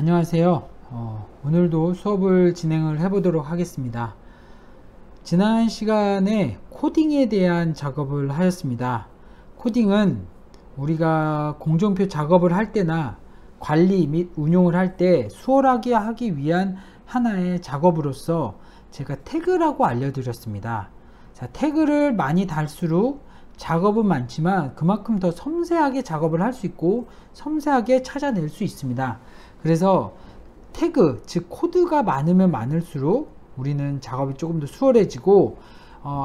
안녕하세요. 오늘도 수업을 진행을 해보도록 하겠습니다. 지난 시간에 코딩에 대한 작업을 하였습니다. 코딩은 우리가 공정표 작업을 할 때나 관리 및 운용을 할 때 수월하게 하기 위한 하나의 작업으로서 제가 태그라고 알려드렸습니다. 자, 태그를 많이 달수록 작업은 많지만 그만큼 더 섬세하게 작업을 할 수 있고 섬세하게 찾아낼 수 있습니다. 그래서 태그, 즉 코드가 많으면 많을수록 우리는 작업이 조금 더 수월해지고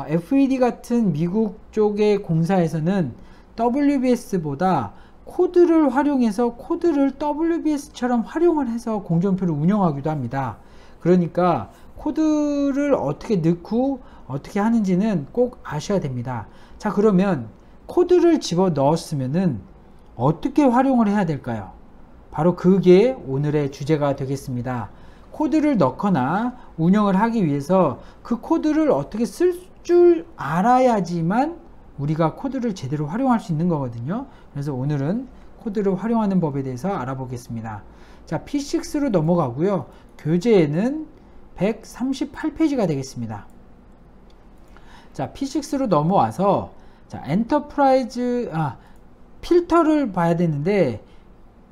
FED 같은 미국 쪽의 공사에서는 WBS보다 코드를 활용해서 코드를 WBS처럼 활용을 해서 공정표를 운영하기도 합니다. 그러니까 코드를 어떻게 넣고 어떻게 하는지는 꼭 아셔야 됩니다. 자, 그러면 코드를 집어 넣었으면은 어떻게 활용을 해야 될까요? 바로 그게 오늘의 주제가 되겠습니다. 코드를 넣거나 운영을 하기 위해서 그 코드를 어떻게 쓸 줄 알아야지만 우리가 코드를 제대로 활용할 수 있는 거거든요. 그래서 오늘은 코드를 활용하는 법에 대해서 알아보겠습니다. 자, P6로 넘어가고요. 교재에는 138페이지가 되겠습니다. 자, P6로 넘어와서 자, 엔터프라이즈 필터를 봐야 되는데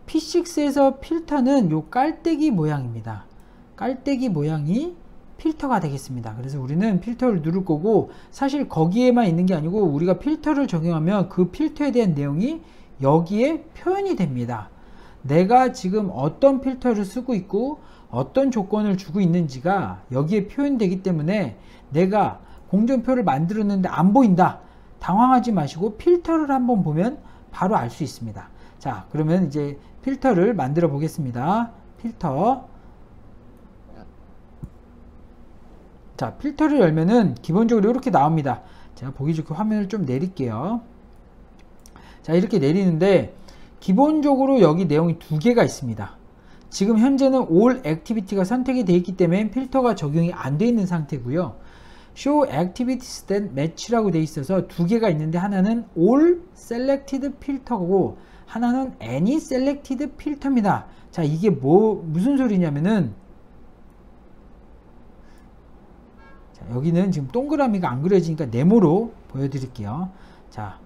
P6에서 필터는 요 깔때기 모양입니다. 깔때기 모양이 필터가 되겠습니다. 그래서 우리는 필터를 누를 거고, 사실 거기에만 있는 게 아니고 우리가 필터를 적용하면 그 필터에 대한 내용이 여기에 표현이 됩니다. 내가 지금 어떤 필터를 쓰고 있고 어떤 조건을 주고 있는지가 여기에 표현되기 때문에 내가 공정표를 만들었는데 안 보인다, 당황하지 마시고 필터를 한번 보면 바로 알 수 있습니다. 자, 그러면 이제 필터를 만들어 보겠습니다. 필터. 자, 필터를 열면은 기본적으로 이렇게 나옵니다. 제가 보기 좋게 화면을 좀 내릴게요. 자, 이렇게 내리는데 기본적으로 여기 내용이 두 개가 있습니다. 지금 현재는 All Activity가 선택이 되어 있기 때문에 필터가 적용이 안 되어 있는 상태고요. Show Activities that Match라고 되어 있어서 두 개가 있는데 하나는 All Selected Filter고 하나는 Any Selected Filter입니다. 자, 이게 무슨 소리냐면은, 자, 여기는 지금 동그라미가 안 그려지니까 네모로 보여드릴게요. 자,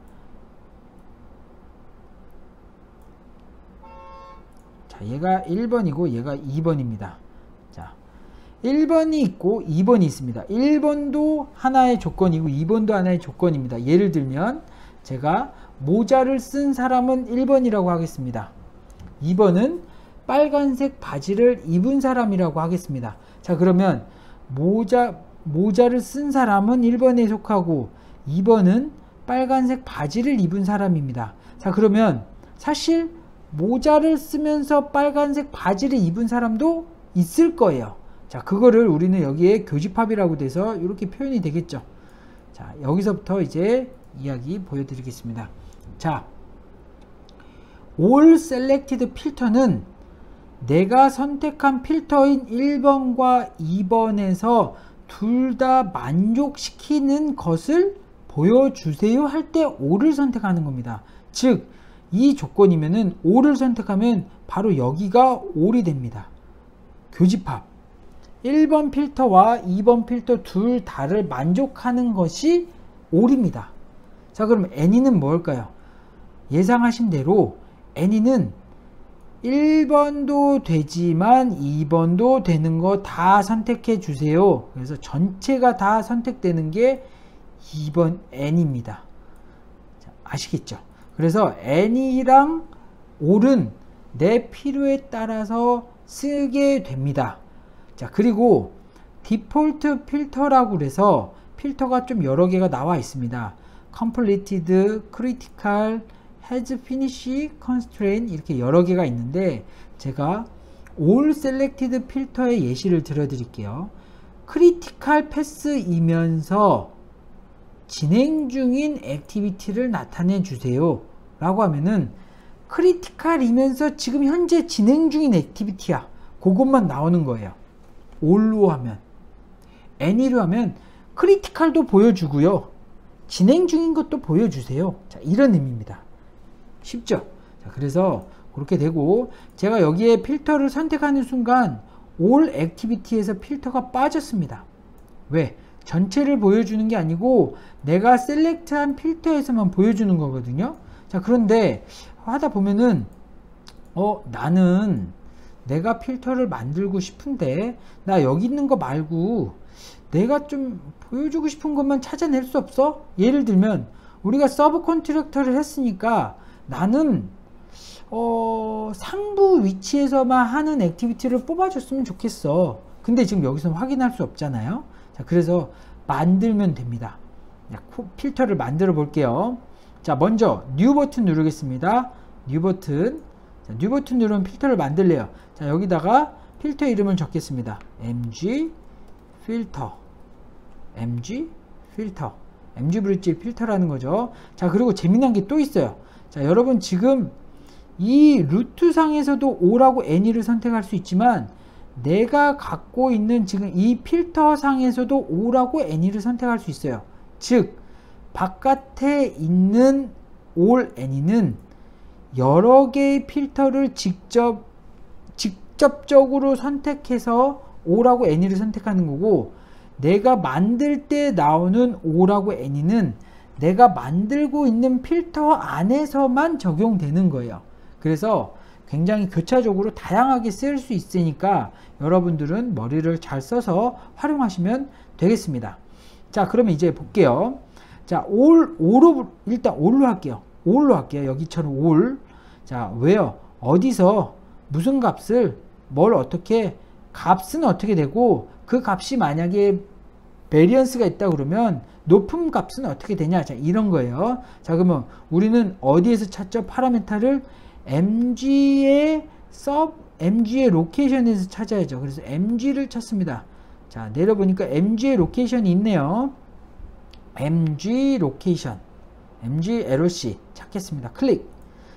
얘가 1번이고 얘가 2번입니다. 자, 1번이 있고 2번이 있습니다. 1번도 하나의 조건이고 2번도 하나의 조건입니다. 예를 들면 제가 모자를 쓴 사람은 1번이라고 하겠습니다. 2번은 빨간색 바지를 입은 사람이라고 하겠습니다. 자, 그러면 모자를 쓴 사람은 1번에 속하고 2번은 빨간색 바지를 입은 사람입니다. 자, 그러면 사실 모자를 쓰면서 빨간색 바지를 입은 사람도 있을 거예요. 자, 그거를 우리는 여기에 교집합이라고 돼서 이렇게 표현이 되겠죠. 자, 여기서부터 이제 이야기 보여드리겠습니다. 자, All Selected 필터는 내가 선택한 필터인 1번과 2번에서 둘 다 만족시키는 것을 보여주세요 할 때 All을 선택하는 겁니다. 즉, 이 조건이면은 All을 선택하면 바로 여기가 All이 됩니다. 교집합. 1번 필터와 2번 필터 둘 다를 만족하는 것이 All입니다. 자, 그럼 Any는 뭘까요? 예상하신 대로 Any는 1번도 되지만 2번도 되는 거 다 선택해 주세요. 그래서 전체가 다 선택되는 게 2번 N입니다. 자, 아시겠죠? 그래서 Any랑 All은 내 필요에 따라서 쓰게 됩니다. 자, 그리고 디폴트 필터라고 그래서 필터가 좀 여러 개가 나와 있습니다. Completed, Critical, Has Finish, Constraint 이렇게 여러 개가 있는데 제가 All Selected 필터의 예시를 들어드릴게요. Critical Pass이면서 진행 중인 액티비티를 나타내 주세요 라고 하면은 크리티컬이면서 지금 현재 진행 중인 액티비티야, 그것만 나오는 거예요. All로 하면. Any로 하면 크리티컬도 보여주고요, 진행 중인 것도 보여주세요. 자, 이런 의미입니다. 쉽죠? 자, 그래서 그렇게 되고, 제가 여기에 필터를 선택하는 순간 All Activity에서 필터가 빠졌습니다. 왜? 전체를 보여주는 게 아니고 내가 셀렉트한 필터에서만 보여주는 거거든요. 자, 그런데 하다 보면은 나는 내가 필터를 만들고 싶은데 나 여기 있는 거 말고 내가 좀 보여주고 싶은 것만 찾아낼 수 없어? 예를 들면 우리가 서브 컨트랙터를 했으니까 나는 상부 위치에서만 하는 액티비티를 뽑아줬으면 좋겠어. 근데 지금 여기서는 확인할 수 없잖아요. 자, 그래서 만들면 됩니다. 필터를 만들어 볼게요. 자, 먼저 뉴 버튼 누르겠습니다. 뉴 버튼. 자, 뉴 버튼 누르면 필터를 만들래요. 자, 여기다가 필터 이름을 적겠습니다. MG 필터. MG 필터. MG 브릿지 필터라는 거죠. 자, 그리고 재미난 게 또 있어요. 자, 여러분 지금 이 루트 상에서도 O라고 Any를 선택할 수 있지만 내가 갖고 있는 지금 이 필터 상에서도 O라고 Any를 선택할 수 있어요. 즉 바깥에 있는 All Any는 여러 개의 필터를 직접적으로 선택해서 O라고 Any를 선택하는 거고, 내가 만들 때 나오는 O라고 Any는 내가 만들고 있는 필터 안에서만 적용되는 거예요. 그래서 굉장히 교차적으로 다양하게 쓸 수 있으니까 여러분들은 머리를 잘 써서 활용하시면 되겠습니다. 자, 그러면 이제 볼게요. 자, 일단 all로 할게요. all로 할게요. 여기처럼 all. 자, 왜요? 어디서 무슨 값을 값은 어떻게 되고 그 값이 만약에 베리언스가 있다 그러면 높은 값은 어떻게 되냐. 자, 이런 거예요. 자, 그러면 우리는 어디에서 찾죠? 파라메타를 MG의 로케이션에서 찾아야죠. 그래서 MG를 찾습니다. 자, 내려보니까 MG의 로케이션이 있네요. MG 로케이션, MG LOC 찾겠습니다. 클릭.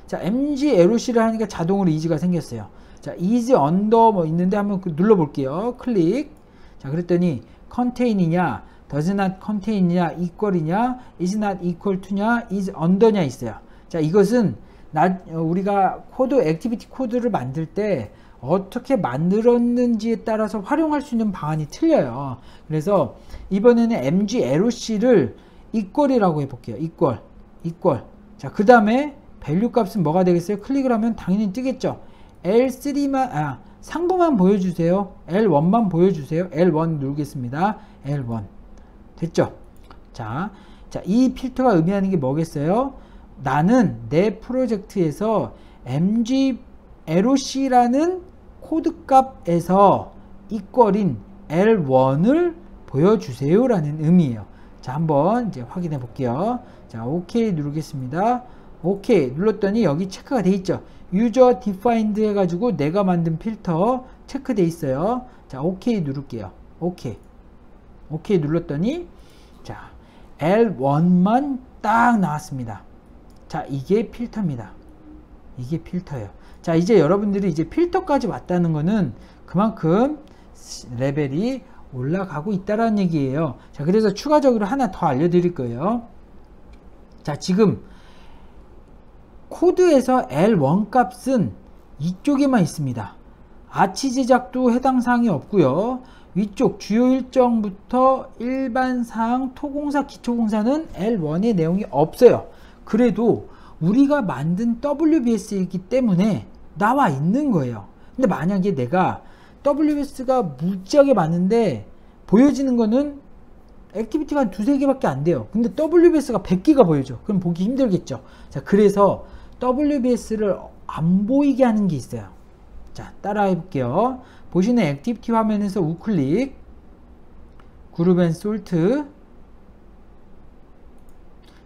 자, MG LOC를 하니까 자동으로 이즈가 생겼어요. 자, 이즈 언더 뭐 있는데 한번 눌러 볼게요. 클릭. 자, 그랬더니 contain이냐, does not contain이냐, equal이냐, is not equal to냐, is under냐 있어요. 자, 이것은 우리가 액티비티 코드를 만들 때 어떻게 만들었는지에 따라서 활용할 수 있는 방안이 틀려요. 그래서 이번에는 MG LOC를 equal이라고 해볼게요. equal. 자, 그 다음에 밸류 값은 뭐가 되겠어요? 클릭을 하면 당연히 뜨겠죠. L3만, 상부만 보여주세요. L1만 보여주세요. L1 누르겠습니다. L1. 됐죠? 자, 이 필터가 의미하는 게 뭐겠어요? 나는 내 프로젝트에서 MG LOC라는 코드 값에서 equal인 L1을 보여주세요 라는 의미예요. 자, 한번 이제 확인해 볼게요. 자, OK 누르겠습니다. OK 눌렀더니 여기 체크가 돼 있죠. User Defined 해가지고 내가 만든 필터 체크돼 있어요. 자, OK 누를게요. OK 눌렀더니 자, L1만 딱 나왔습니다. 자, 이게 필터입니다. 이게 필터예요. 자, 이제 여러분들이 이제 필터까지 왔다는 거는 그만큼 레벨이 올라가고 있다라는 얘기예요. 자, 그래서 추가적으로 하나 더 알려드릴 거예요. 자, 지금 코드에서 L1 값은 이쪽에만 있습니다. 아치 제작도 해당 사항이 없고요. 위쪽 주요 일정부터 일반 사항, 토공사, 기초공사는 L1의 내용이 없어요. 그래도 우리가 만든 WBS이기 때문에 나와 있는 거예요. 근데 만약에 내가 WBS가 무지하게 많은데 보여지는 거는 액티비티가 한 두세 개밖에 안 돼요. 근데 WBS가 100개가 보여져. 그럼 보기 힘들겠죠. 자, 그래서 WBS를 안 보이게 하는 게 있어요. 자, 따라 해볼게요. 보시는 액티비티 화면에서 우클릭, 그룹 앤 솔트.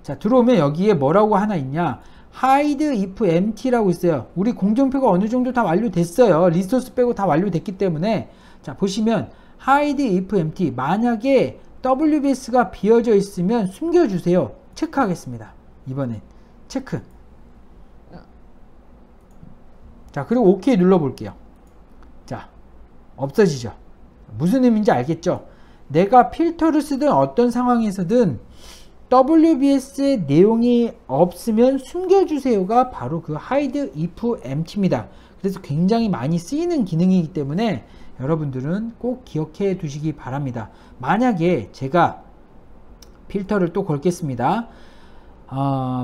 자, 들어오면 여기에 뭐라고 하나 있냐, hide if empty라고 있어요. 우리 공정표가 어느 정도 다 완료됐어요. 리소스 빼고 다 완료됐기 때문에. 자, 보시면 hide if empty, 만약에 WBS가 비어져 있으면 숨겨주세요. 체크하겠습니다. 이번엔 체크. 자, 그리고 OK 눌러볼게요. 자, 없어지죠. 무슨 의미인지 알겠죠? 내가 필터를 쓰든 어떤 상황에서든 WBS의 내용이 없으면 숨겨주세요가 바로 그 hide if empty입니다. 그래서 굉장히 많이 쓰이는 기능이기 때문에 여러분들은 꼭 기억해 두시기 바랍니다. 만약에 제가 필터를 또 걸겠습니다.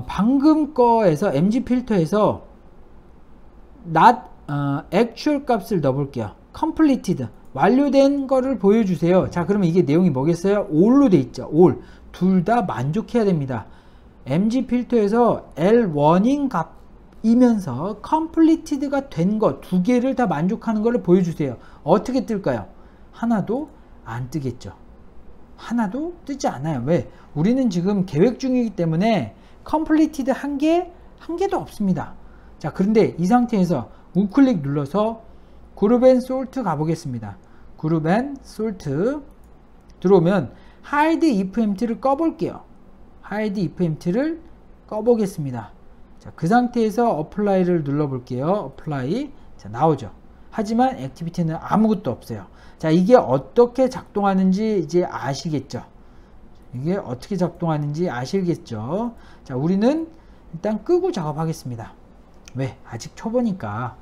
방금 거에서 mg 필터에서 not actual 값을 넣어볼게요. completed 완료된 거를 보여주세요. 자, 그러면 이게 내용이 뭐겠어요? all로 돼 있죠. all 둘 다 만족해야 됩니다. mg 필터에서 L1인 값이면서 completed가 된 것 두 개를 다 만족하는 것을 보여주세요. 어떻게 뜰까요? 하나도 안 뜨겠죠. 하나도 뜨지 않아요. 왜? 우리는 지금 계획 중이기 때문에 completed 한 개도 없습니다. 자, 그런데 이 상태에서 우클릭 눌러서 그룹 앤 솔트 가보겠습니다. 그룹 앤 솔트 들어오면 hide if empty를 꺼볼게요. hide if empty를 꺼보겠습니다. 자, 그 상태에서 apply를 눌러볼게요. apply. 자, 나오죠. 하지만 액티비티는 아무것도 없어요. 자, 이게 어떻게 작동하는지 이제 아시겠죠? 이게 어떻게 작동하는지 아시겠죠? 자, 우리는 일단 끄고 작업하겠습니다. 왜? 아직 초보니까.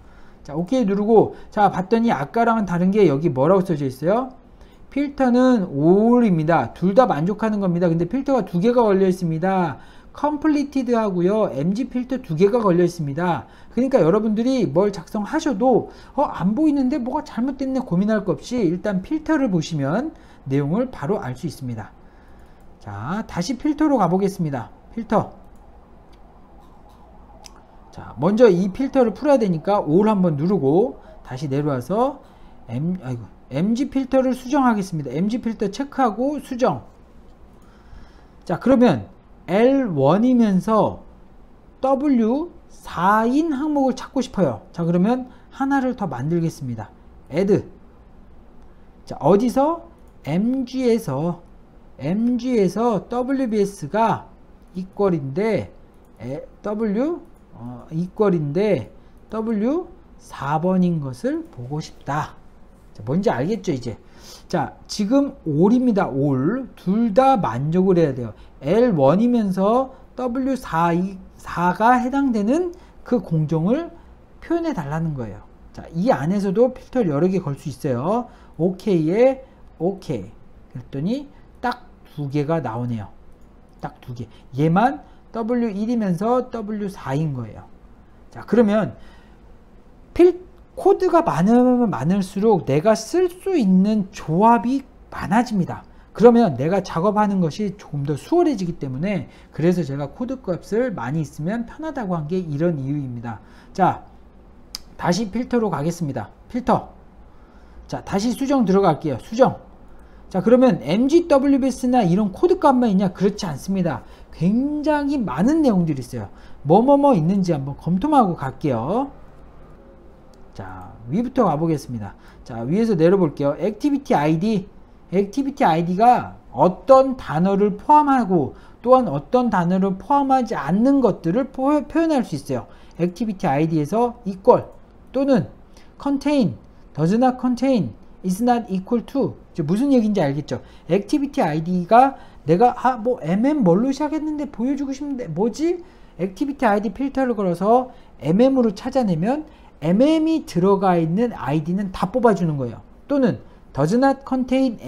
자, 오케이 누르고, 자, 봤더니 아까랑은 다른 게 여기 뭐라고 써져 있어요? 필터는 all입니다. 둘 다 만족하는 겁니다. 근데 필터가 두 개가 걸려 있습니다. completed 하고요, mg 필터 두 개가 걸려 있습니다. 그러니까 여러분들이 뭘 작성하셔도 안 보이는데 뭐가 잘못됐네 고민할 것 없이 일단 필터를 보시면 내용을 바로 알 수 있습니다. 자, 다시 필터로 가보겠습니다. 필터. 자, 먼저 이 필터를 풀어야 되니까 all 한번 누르고 다시 내려와서 mg 필터를 수정하겠습니다. mg 필터 체크하고 수정. 자, 그러면 L1이면서 W4인 항목을 찾고 싶어요. 자, 그러면 하나를 더 만들겠습니다. add. 자, 어디서? mg에서 WBS가 equal인데 equal인데 W 4번인 것을 보고 싶다. 자, 뭔지 알겠죠 이제? 자, 지금 all입니다. all 둘 다 만족을 해야 돼요. L1이면서 W4가 해당되는 그 공정을 표현해 달라는 거예요. 자, 이 안에서도 필터를 여러 개 걸 수 있어요. OK에 OK 그랬더니 딱 두 개가 나오네요. 딱 두 개. 얘만 W1이면서 W4인 거예요. 자, 그러면 코드가 많으면 많을수록 내가 쓸 수 있는 조합이 많아집니다. 그러면 내가 작업하는 것이 조금 더 수월해지기 때문에 그래서 제가 코드 값을 많이 있으면 편하다고 한 게 이런 이유입니다. 자, 다시 필터로 가겠습니다. 필터. 자, 다시 수정 들어갈게요. 수정. 자, 그러면 mgwbs나 이런 코드 값만 있냐? 그렇지 않습니다. 굉장히 많은 내용들이 있어요. 뭐뭐뭐 있는지 한번 검토만 하고 갈게요. 자, 위부터 가보겠습니다. 자, 위에서 내려볼게요. 액티비티 아이디. 액티비티 아이디가 어떤 단어를 포함하고 또한 어떤 단어를 포함하지 않는 것들을 표현할 수 있어요. 액티비티 아이디에서 equal 또는 contain, does not contain, is not equal to. 무슨 얘기인지 알겠죠? 액티비티 아이디가 내가 뭐 mm 뭘로 시작했는데 보여주고 싶은데 뭐지? 액티비티 아이디 필터를 걸어서 mm으로 찾아내면 mm이 들어가 있는 아이디는 다 뽑아주는 거예요. 또는 does not contain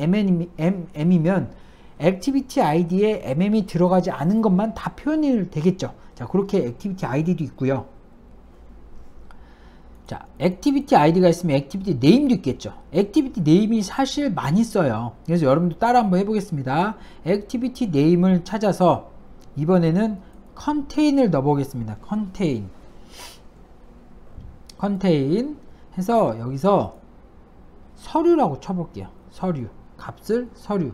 mm이면 액티비티 아이디에 mm이 들어가지 않은 것만 다 표현이 되겠죠. 자, 그렇게 액티비티 아이디도 있고요. 자, 액티비티 아이디가 있으면 액티비티 네임도 있겠죠. 액티비티 네임이 사실 많이 써요. 그래서 여러분도 따라 한번 해보겠습니다. 액티비티 네임을 찾아서 이번에는 contain을 넣어보겠습니다. contain 해서 여기서 서류라고 쳐볼게요. 서류 값을 서류.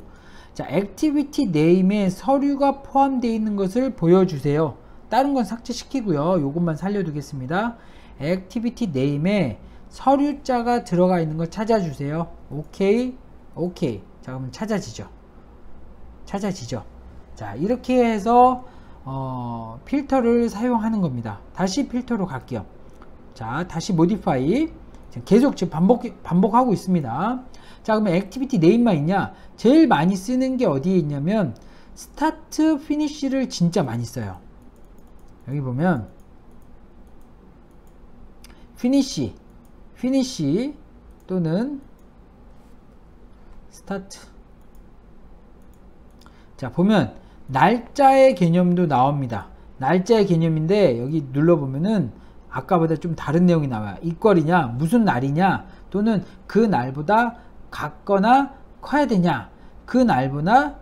자, 액티비티 네임에 서류가 포함되어 있는 것을 보여주세요. 다른 건 삭제시키고요. 요것만 살려두겠습니다. 액티비티 네임에 서류자가 들어가 있는 걸 찾아주세요. 오케이. 오케이. 자, 그러면 찾아지죠. 자, 이렇게 해서 필터를 사용하는 겁니다. 다시 필터로 갈게요. 자, 다시 modify. 계속 지금 반복하고 있습니다. 자, 그러면 액티비티 네임만 있냐? 제일 많이 쓰는 게 어디에 있냐면 스타트, 피니쉬를 진짜 많이 써요. 여기 보면 피니쉬 또는 스타트. 자, 보면 날짜의 개념도 나옵니다. 날짜의 개념인데 여기 눌러보면은 아까보다 좀 다른 내용이 나와요. 이퀄이냐, 무슨 날이냐, 또는 그 날보다 같거나 커야 되냐, 그 날보다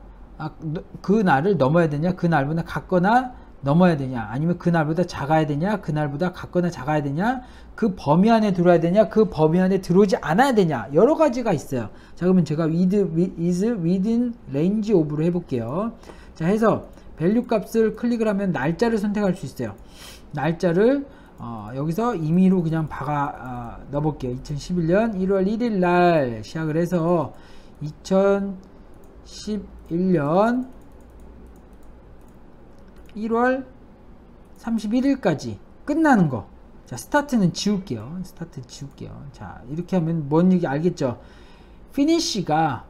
그 날을 넘어야 되냐, 그 날보다 같거나 넘어야 되냐, 아니면 그 날보다 작아야 되냐, 그 날보다 같거나 작아야 되냐, 그 범위 안에 들어야 되냐, 그 범위 안에 들어오지 않아야 되냐, 여러 가지가 있어요. 자, 그러면 제가 is within range of로 해볼게요. 자, 해서 밸류 값을 클릭을 하면 날짜를 선택할 수 있어요. 날짜를 여기서 임의로 그냥 박아 넣어볼게요. 2011년 1월 1일 날 시작을 해서 2011년 1월 31일까지 끝나는 거. 자, 스타트는 지울게요. 자, 이렇게 하면 뭔 얘기 알겠죠? 피니쉬가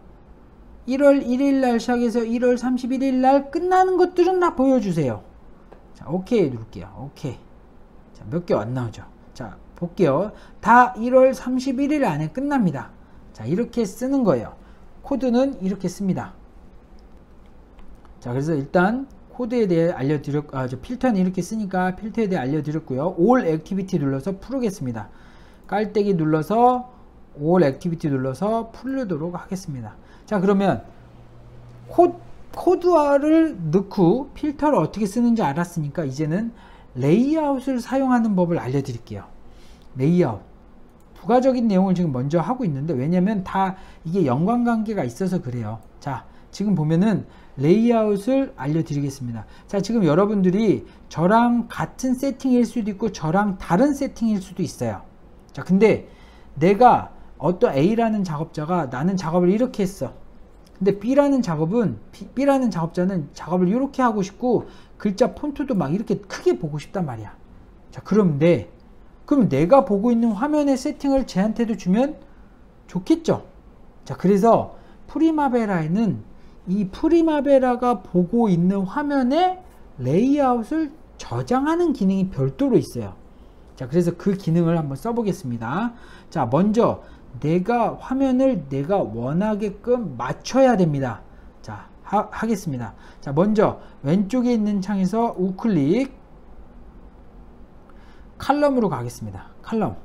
1월 1일 날 시작해서 1월 31일 날 끝나는 것들은 다 보여주세요. 자, 오케이 누를게요. 오케이. 자, 몇 개 안 나오죠? 자, 볼게요. 다 1월 31일 안에 끝납니다. 자, 이렇게 쓰는 거예요. 코드는 이렇게 씁니다. 자, 그래서 일단 코드에 대해 필터는 이렇게 쓰니까 필터에 대해 알려드렸고요. All Activity 눌러서 풀겠습니다. 깔때기 눌러서 All Activity 눌러서 풀도록 하겠습니다. 자, 그러면 코드화를 넣고 필터를 어떻게 쓰는지 알았으니까 이제는 레이아웃을 사용하는 법을 알려드릴게요. 레이아웃. 부가적인 내용을 지금 먼저 하고 있는데, 왜냐면 다 이게 연관관계가 있어서 그래요. 자, 지금 보면은 레이아웃을 알려드리겠습니다. 자, 지금 여러분들이 저랑 같은 세팅일 수도 있고 저랑 다른 세팅일 수도 있어요. 자, 근데 내가 어떤 A라는 작업자가 나는 작업을 이렇게 했어. 근데 B라는 작업자는 작업을 이렇게 하고 싶고 글자 폰트도 막 이렇게 크게 보고 싶단 말이야. 자, 그럼 내가 보고 있는 화면의 세팅을 쟤한테도 주면 좋겠죠. 자, 그래서 프리마베라에는 이 프리마베라가 보고 있는 화면에 레이아웃을 저장하는 기능이 별도로 있어요. 자, 그래서 그 기능을 한번 써보겠습니다. 자, 먼저 화면을 내가 원하게끔 맞춰야 됩니다. 자, 하겠습니다. 자, 먼저 왼쪽에 있는 창에서 우클릭 칼럼으로 가겠습니다. 칼럼.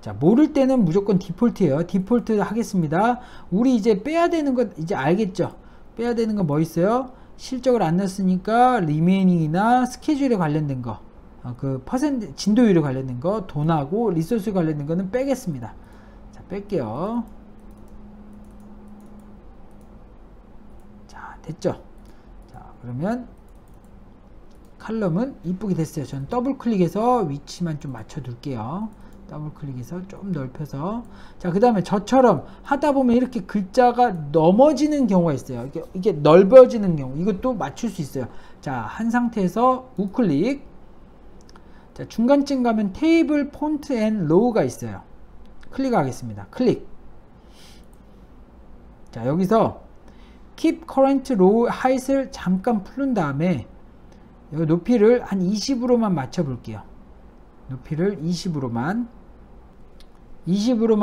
자, 모를 때는 무조건 디폴트예요. 디폴트 하겠습니다. 우리 이제 빼야 되는 것 이제 알겠죠? 빼야 되는 거 뭐 있어요? 실적을 안 넣었으니까 리메이닝이나 스케줄에 관련된 거, 그 퍼센트 진도율에 관련된 거, 돈하고 리소스 관련된 거는 빼겠습니다. 자, 뺄게요. 자, 됐죠? 자, 그러면 칼럼은 이쁘게 됐어요. 저는 더블 클릭해서 위치만 좀 맞춰 둘게요. 더블 클릭해서 좀 넓혀서. 자, 그 다음에 저처럼 하다 보면 이렇게 글자가 넘어지는 경우가 있어요. 이게 넓어지는 경우, 이것도 맞출 수 있어요. 자, 한 상태에서 우클릭. 자, 중간쯤 가면 테이블 폰트 앤 로우가 있어요. 클릭하겠습니다. 클릭. 자, 여기서 keep current row height을 잠깐 풀은 다음에 여기 높이를 한 20으로만 맞춰 볼게요. 높이를 20으로만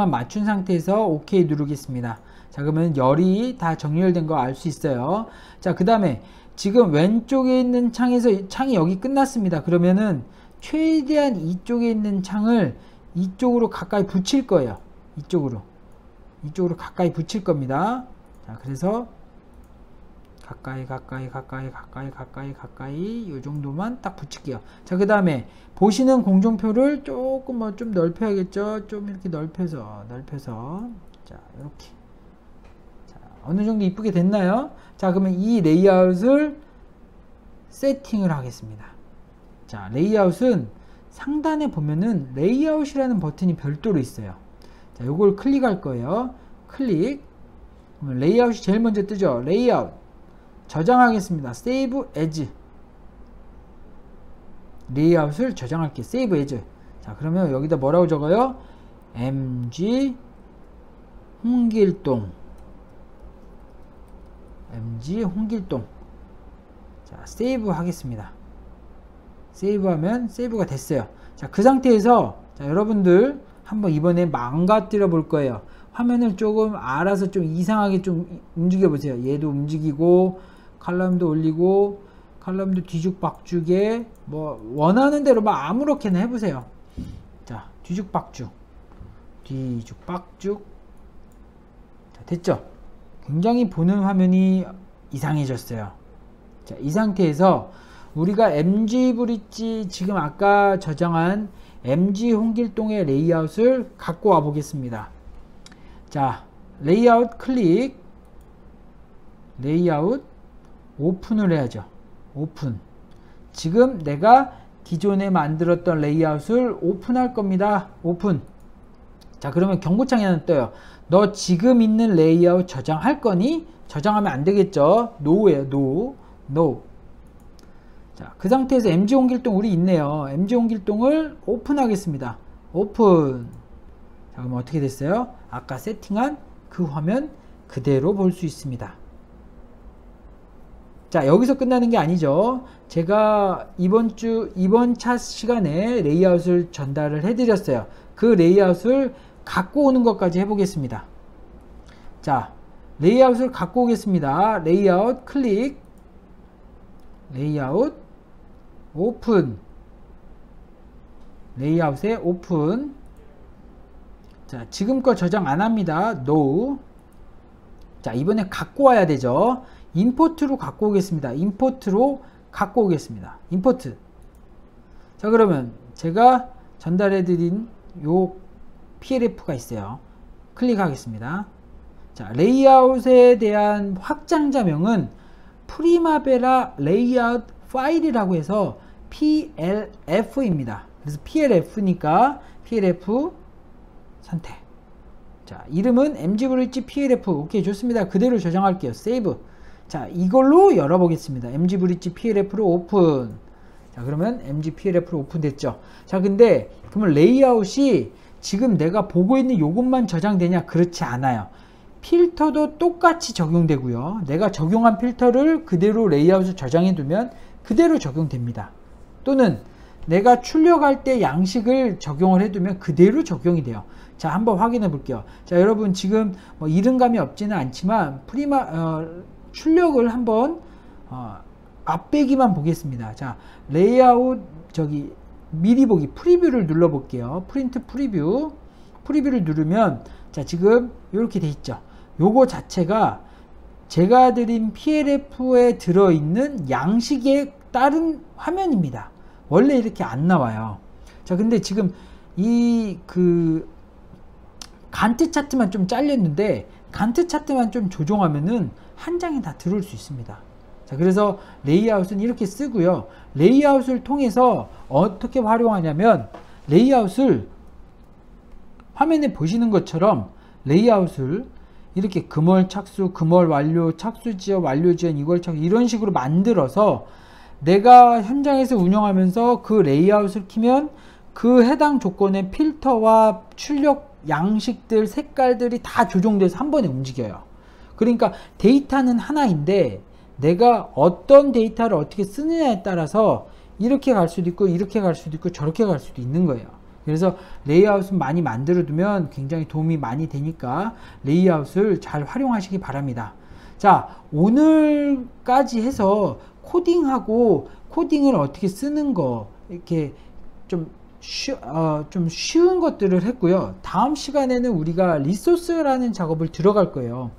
맞춘 상태에서 OK 누르겠습니다. 자, 그러면 열이 다 정렬된 거 알 수 있어요. 자, 그 다음에 지금 왼쪽에 있는 창이 여기 끝났습니다. 그러면은 최대한 이쪽에 있는 창을 이쪽으로 가까이 붙일 거예요. 이쪽으로 가까이 붙일 겁니다. 자, 그래서 가까이 이 정도만 딱 붙일게요. 자, 그 다음에 보시는 공정표를 조금 좀 넓혀야겠죠. 좀 이렇게 넓혀서 자, 이렇게. 자, 어느 정도 이쁘게 됐나요? 자, 그러면 이 레이아웃을 세팅을 하겠습니다. 자, 레이아웃은 상단에 보면은 레이아웃이라는 버튼이 별도로 있어요. 자, 요걸 클릭할 거예요. 클릭. 그러면 레이아웃이 제일 먼저 뜨죠. 레이아웃. 저장하겠습니다. Save as. 레이아웃을 저장할게요. Save as. 자, 그러면 여기다 뭐라고 적어요? MG 홍길동 MG 홍길동. 자, 세이브 하겠습니다. 세이브하면 세이브가 됐어요. 자, 그 상태에서 자, 여러분들 한번 이번에 망가뜨려 볼 거예요. 화면을 조금 알아서 좀 이상하게 좀 움직여 보세요. 얘도 움직이고 칼럼도 올리고 칼럼도 뒤죽박죽에 뭐 원하는 대로 막 아무렇게나 해보세요. 자, 뒤죽박죽 뒤죽박죽. 자, 됐죠? 굉장히 보는 화면이 이상해졌어요. 자, 이 상태에서 우리가 MG 브릿지 지금 아까 저장한 MG 홍길동의 레이아웃을 갖고 와 보겠습니다. 자, 레이아웃 클릭, 레이아웃 오픈을 해야죠. 오픈. 지금 내가 기존에 만들었던 레이아웃을 오픈할 겁니다. 오픈. 자, 그러면 경고창이 하나 떠요. 너 지금 있는 레이아웃 저장할 거니? 저장하면 안 되겠죠. NO예요. NO. NO. 자, 그 상태에서 MG 홍길동 우리 있네요. MG 홍길동을 오픈하겠습니다. 오픈. 자, 그럼 어떻게 됐어요? 아까 세팅한 그 화면 그대로 볼 수 있습니다. 자, 여기서 끝나는 게 아니죠. 제가 이번 차 시간에 레이아웃을 전달을 해드렸어요. 그 레이아웃을 갖고 오는 것까지 해보겠습니다. 자, 레이아웃을 갖고 오겠습니다. 레이아웃 클릭, 레이아웃 오픈, 레이아웃에 오픈. 자, 지금 거 저장 안 합니다. NO. 자, 이번에 갖고 와야 되죠. 임포트로 갖고 오겠습니다. 임포트로 갖고 오겠습니다. 임포트. 자, 그러면 제가 전달해 드린 요 PLF가 있어요. 클릭하겠습니다. 자, 레이아웃에 대한 확장자명은 프리마베라 레이아웃 파일이라고 해서 PLF입니다. 그래서 PLF니까 PLF 선택. 자, 이름은 MG 브릿지 PLF. 오케이, 좋습니다. 그대로 저장할게요. 세이브. 자, 이걸로 열어보겠습니다. MG 브릿지 PLF로 오픈. 자, 그러면 MG PLF로 오픈됐죠. 자, 근데 그러면 레이아웃이 지금 내가 보고 있는 요것만 저장되냐? 그렇지 않아요. 필터도 똑같이 적용되고요. 내가 적용한 필터를 그대로 레이아웃을 저장해 두면 그대로 적용됩니다. 또는 내가 출력할 때 양식을 적용을 해두면 그대로 적용이 돼요. 자, 한번 확인해 볼게요. 자, 여러분 지금 뭐 이름감이 없지는 않지만 출력을 한번 앞배기만 보겠습니다. 자, 레이아웃 저기 미리 보기 프리뷰를 눌러 볼게요. 프린트 프리뷰. 프리뷰를 누르면 자, 지금 이렇게 돼 있죠. 요거 자체가 제가 드린 PLF에 들어있는 양식에 따른 화면입니다. 원래 이렇게 안 나와요. 자, 근데 지금 이 간트 차트만 좀 잘렸는데 간트 차트만 좀 조정하면은 한 장에 다 들어올 수 있습니다. 자, 그래서 레이아웃은 이렇게 쓰고요. 레이아웃을 통해서 어떻게 활용하냐면 레이아웃을 화면에 보시는 것처럼 레이아웃을 이렇게 금월 착수, 금월 완료, 착수 지연, 완료 지연, 이걸 착수 이런 식으로 만들어서 내가 현장에서 운영하면서 그 레이아웃을 키면 그 해당 조건의 필터와 출력 양식들, 색깔들이 다 조정돼서 한 번에 움직여요. 그러니까 데이터는 하나인데 내가 어떤 데이터를 어떻게 쓰느냐에 따라서 이렇게 갈 수도 있고 이렇게 갈 수도 있고 저렇게 갈 수도 있는 거예요. 그래서 레이아웃은 많이 만들어 두면 굉장히 도움이 많이 되니까 레이아웃을 잘 활용하시기 바랍니다. 자, 오늘까지 해서 코딩을 어떻게 쓰는 거 이렇게 좀 쉬운 것들을 했고요. 다음 시간에는 우리가 리소스라는 작업을 들어갈 거예요.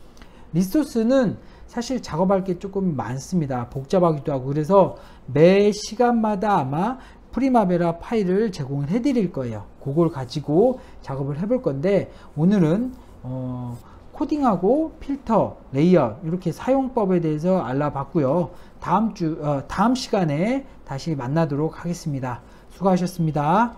리소스는 사실 작업할 게 조금 많습니다. 복잡하기도 하고. 그래서 매 시간마다 아마 프리마베라 파일을 제공을 해 드릴 거예요. 그걸 가지고 작업을 해볼 건데 오늘은 코딩하고 필터, 레이아웃 이렇게 사용법에 대해서 알아봤고요. 다음 시간에 다시 만나도록 하겠습니다. 수고하셨습니다.